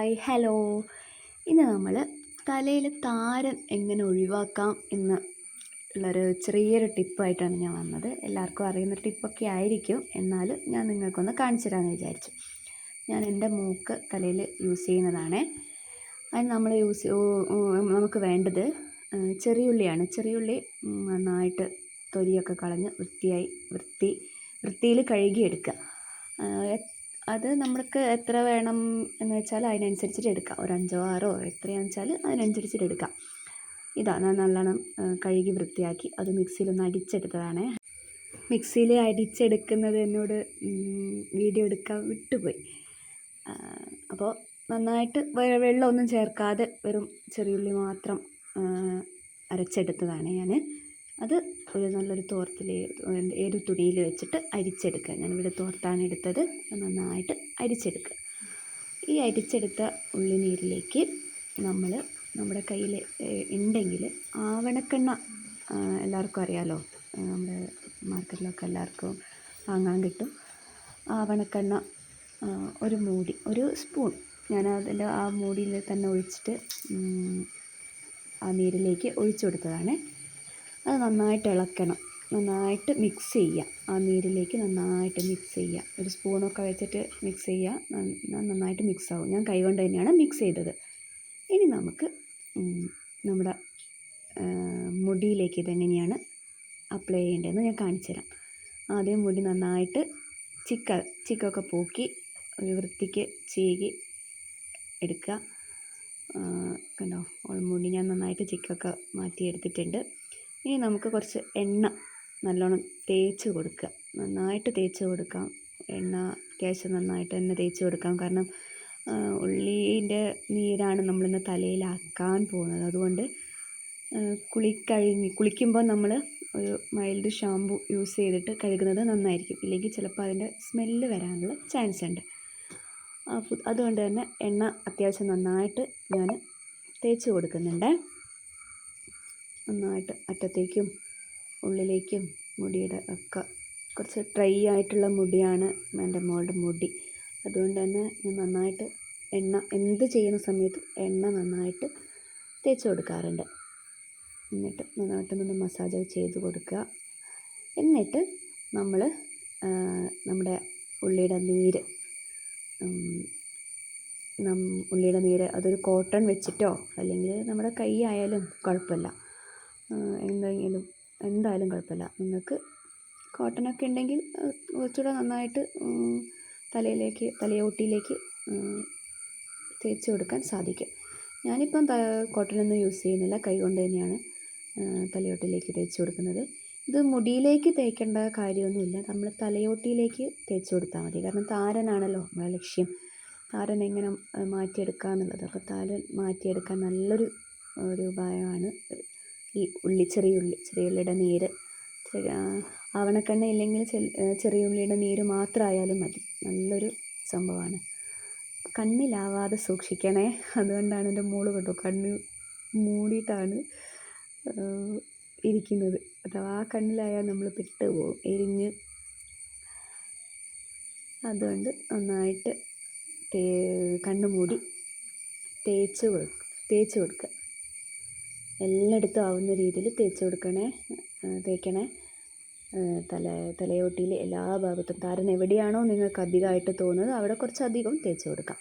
Hi hello. ഇന്ന് നമ്മൾ തലയിൽ താരൻ എങ്ങനെ ഒഴിവാക്കാം എന്ന് ഉള്ളൊരു ചെറിയൊരു ടിപ്പായിട്ടാണ് ഞാൻ വന്നത്. എല്ലാവർക്കും അറിയുന്ന ടിപ്പൊക്കെ ആയിരിക്കും, എന്നാലും ഞാൻ നിങ്ങൾക്കൊന്ന് കാണിച്ചു തരാമെന്ന് വിചാരിച്ചു. ഞാൻ എൻ്റെ മൂക്ക് തലയിൽ യൂസ് ചെയ്യുന്നതാണേ. അതിന് നമ്മൾ നമുക്ക് വേണ്ടത് ചെറിയുള്ളിയാണ്. ചെറിയുള്ളി നന്നായിട്ട് തൊലിയൊക്കെ കളഞ്ഞ് വൃത്തിയിൽ കഴുകിയെടുക്കുക. അത് നമ്മൾക്ക് എത്ര വേണം എന്ന് വെച്ചാൽ അതിനനുസരിച്ചിട്ട് എടുക്കാം. ഒരു 5 6 എത്രയാണെന്ന് വെച്ചാൽ അതിനനുസരിച്ചിട്ട് എടുക്കാം. ഇതാ ഞാൻ നല്ലോണം കഴുകി വൃത്തിയാക്കി അത് മിക്സിയിലൊന്ന് അടിച്ചെടുത്തതാണ്. മിക്സിയിൽ അടിച്ചെടുക്കുന്നത് എന്നോട് വീഡിയോ എടുക്കാൻ വിട്ടുപോയി. അപ്പോൾ നന്നായിട്ട് വെള്ളമൊന്നും ചേർക്കാതെ വെറും ചെറിയുള്ളി മാത്രം അരച്ചെടുത്തതാണ് ഞാൻ. അത് ഒരു നല്ലൊരു തോർത്തിൽ ഏത് തുണിയിൽ വെച്ചിട്ട് അരിച്ചെടുക്കുക. ഞാനിവിടെ തോർത്താണ് എടുത്തത്. നന്നായിട്ട് അരിച്ചെടുക്കുക. ഈ അരിച്ചെടുത്ത ഉള്ളിനീരിലേക്ക് നമ്മുടെ കയ്യിൽ ഉണ്ടെങ്കിൽ ആവണക്കെണ്ണ, എല്ലാവർക്കും അറിയാമല്ലോ, നമ്മുടെ മാർക്കറ്റിലൊക്കെ എല്ലാവർക്കും വാങ്ങാൻ കിട്ടും. ആവണക്കെണ്ണ ഒരു സ്പൂൺ ഞാൻ അതിൽ ആ മൂടിയിൽ തന്നെ ഒഴിച്ചിട്ട് ആ നീരിലേക്ക് ഒഴിച്ചു കൊടുത്തതാണ്. അത് നന്നായിട്ട് ഇളക്കണം, നന്നായിട്ട് മിക്സ് ചെയ്യുക. ആ നീരിലേക്ക് നന്നായിട്ട് മിക്സ് ചെയ്യുക. ഒരു സ്പൂണൊക്കെ വെച്ചിട്ട് മിക്സ് ചെയ്യുക. നന്നായിട്ട് മിക്സ് ആവും. ഞാൻ കൈകൊണ്ട് തന്നെയാണ് മിക്സ് ചെയ്തത്. ഇനി നമുക്ക് നമ്മുടെ മുടിയിലേക്ക് ഇതെങ്ങനെയാണ് അപ്ലൈ ചെയ്യേണ്ടതെന്ന് ഞാൻ കാണിച്ചു തരാം. ആദ്യം മുടി നന്നായിട്ട് ചിക്കൊക്കെ പോക്കി ഒരു വൃത്തിക്ക് ചീകി എടുക്കുക. കണ്ടോ, മുടി ഞാൻ നന്നായിട്ട് ചിക്കൊക്കെ മാറ്റിയെടുത്തിട്ടുണ്ട്. ഇനി നമുക്ക് കുറച്ച് എണ്ണ നല്ലോണം തേച്ച് കൊടുക്കുക. നന്നായിട്ട് തേച്ച് കൊടുക്കാം. അത്യാവശ്യം നന്നായിട്ട് തന്നെ തേച്ച് കൊടുക്കാം. കാരണം ഉള്ളീൻ്റെ നീരാണ് നമ്മളിന്ന് തലയിലാക്കാൻ പോകുന്നത്. അതുകൊണ്ട് കുളിക്കുമ്പോൾ നമ്മൾ ഒരു മൈൽഡ് ഷാമ്പു യൂസ് ചെയ്തിട്ട് കഴുകുന്നത് നന്നായിരിക്കും. ഇല്ലെങ്കിൽ ചിലപ്പോൾ അതിൻ്റെ സ്മെല്ല് വരാനുള്ള ചാൻസ് ഉണ്ട്. അതുകൊണ്ട് തന്നെ എണ്ണ അത്യാവശ്യം നന്നായിട്ട് ഞാൻ തേച്ച് കൊടുക്കുന്നുണ്ട്. നന്നായിട്ട് അറ്റത്തേക്കും ഉള്ളിലേക്കും മുടിയുടെ ഒക്കെ. കുറച്ച് ഡ്രൈ ആയിട്ടുള്ള മുടിയാണ് എൻ്റെ മോളുടെ മുടി. അതുകൊണ്ട് തന്നെ ഞാൻ നന്നായിട്ട് എന്ത് ചെയ്യുന്ന സമയത്ത് എണ്ണ നന്നായിട്ട് തേച്ച് കൊടുക്കാറുണ്ട്. എന്നിട്ട് നന്നായിട്ടൊന്ന് മസാജ് ചെയ്ത് കൊടുക്കുക. എന്നിട്ട് നമ്മൾ നമ്മുടെ ഉള്ളിയുടെ നീര് അതൊരു കോട്ടൺ വെച്ചിട്ടോ അല്ലെങ്കിൽ നമ്മുടെ കൈ ആയാലും കുഴപ്പമില്ല, എന്തായാലും കുഴപ്പമില്ല. നിങ്ങൾക്ക് കോട്ടണൊക്കെ ഉണ്ടെങ്കിൽ കുറച്ചുകൂടെ നന്നായിട്ട് തലയോട്ടിയിലേക്ക് തേച്ച് കൊടുക്കാൻ സാധിക്കും. ഞാനിപ്പം കോട്ടണൊന്നും യൂസ് ചെയ്യുന്നില്ല, കൈകൊണ്ട് തന്നെയാണ് തലയോട്ടിയിലേക്ക് തേച്ച് കൊടുക്കുന്നത്. ഇത് മുടിയിലേക്ക് തേക്കേണ്ട കാര്യമൊന്നുമില്ല, നമ്മൾ തലയോട്ടിയിലേക്ക് തേച്ച് കൊടുത്താൽ മതി. കാരണം താരനാണല്ലോ നമ്മുടെ ലക്ഷ്യം. താരൻ എങ്ങനെ മാറ്റിയെടുക്കുക എന്നുള്ളത്. അപ്പോൾ താരൻ മാറ്റിയെടുക്കാൻ നല്ലൊരു ഉപായമാണ് ഈ ചെറിയുള്ളിയുടെ നീര്. ആവണക്കെണ്ണ ഇല്ലെങ്കിൽ ചെറിയുള്ളിയുടെ നീര് മാത്രമായാലും മതി. നല്ലൊരു സംഭവമാണ്. കണ്ണിലാവാതെ സൂക്ഷിക്കണേ. അതുകൊണ്ടാണ് എൻ്റെ മോള് കേട്ടോ കണ്ണ് മൂടിയിട്ടാണ് ഇരിക്കുന്നത്. അഥവാ കണ്ണിലായാൽ നമ്മൾ പെട്ടുപോകും, എരിഞ്ഞ്. അതുകൊണ്ട് നന്നായിട്ട് കണ്ണ് മൂടി തേച്ച് കൊടുക്കുക. എല്ലായിടത്തും ആവുന്ന രീതിയിൽ തേക്കണേ. തലയോട്ടിയിൽ എല്ലാ ഭാഗത്തും താരൻ എവിടെയാണോ നിങ്ങൾക്ക് അധികമായിട്ട് തോന്നുന്നത് അവിടെ കുറച്ചധികം തേച്ച് കൊടുക്കാം.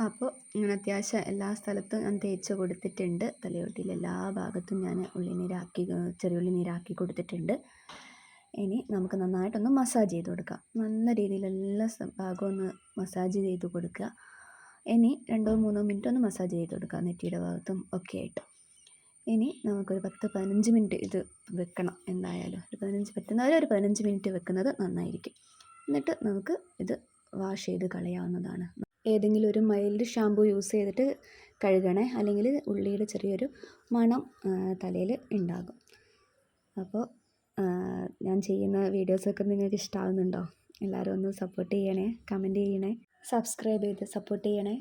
അപ്പോൾ ഇങ്ങനെ അത്യാവശ്യം എല്ലാ സ്ഥലത്തും ഞാൻ തേച്ച് കൊടുത്തിട്ടുണ്ട്. തലയോട്ടിയിൽ എല്ലാ ഭാഗത്തും ഞാൻ ചെറിയുള്ളി നീരാക്കി കൊടുത്തിട്ടുണ്ട്. ഇനി നമുക്ക് നന്നായിട്ടൊന്ന് മസാജ് ചെയ്ത് കൊടുക്കാം. നല്ല രീതിയിൽ എല്ലാ ഭാഗവും ഒന്ന് മസാജ് ചെയ്ത് കൊടുക്കുക. ഇനി 2-3 മിനിറ്റ് ഒന്ന് മസാജ് ചെയ്ത് കൊടുക്കുക, നെറ്റിയുടെ ഭാഗത്തും ഒക്കെ ആയിട്ട്. ഇനി നമുക്കൊരു 10-15 മിനിറ്റ് ഇത് വെക്കണം. എന്തായാലും ഒരു 15 മിനിറ്റ് വെക്കുന്നത് നന്നായിരിക്കും. എന്നിട്ട് നമുക്ക് ഇത് വാഷ് ചെയ്ത് കളയാവുന്നതാണ്. ഏതെങ്കിലും ഒരു മൈൽഡ് ഷാമ്പു യൂസ് ചെയ്തിട്ട് കഴുകണേ, അല്ലെങ്കിൽ ഉള്ളിയുടെ ചെറിയൊരു മണം തലയിൽ ഉണ്ടാകും. അപ്പോൾ ഞാൻ ചെയ്യുന്ന വീഡിയോസൊക്കെ നിങ്ങൾക്ക് ഇഷ്ടമാകുന്നുണ്ടോ? എല്ലാവരും ഒന്ന് സപ്പോർട്ട് ചെയ്യണേ, കമൻറ്റ് ചെയ്യണേ, സബ്സ്ക്രൈബ് ചെയ്ത് സപ്പോർട്ട് ചെയ്യണേ.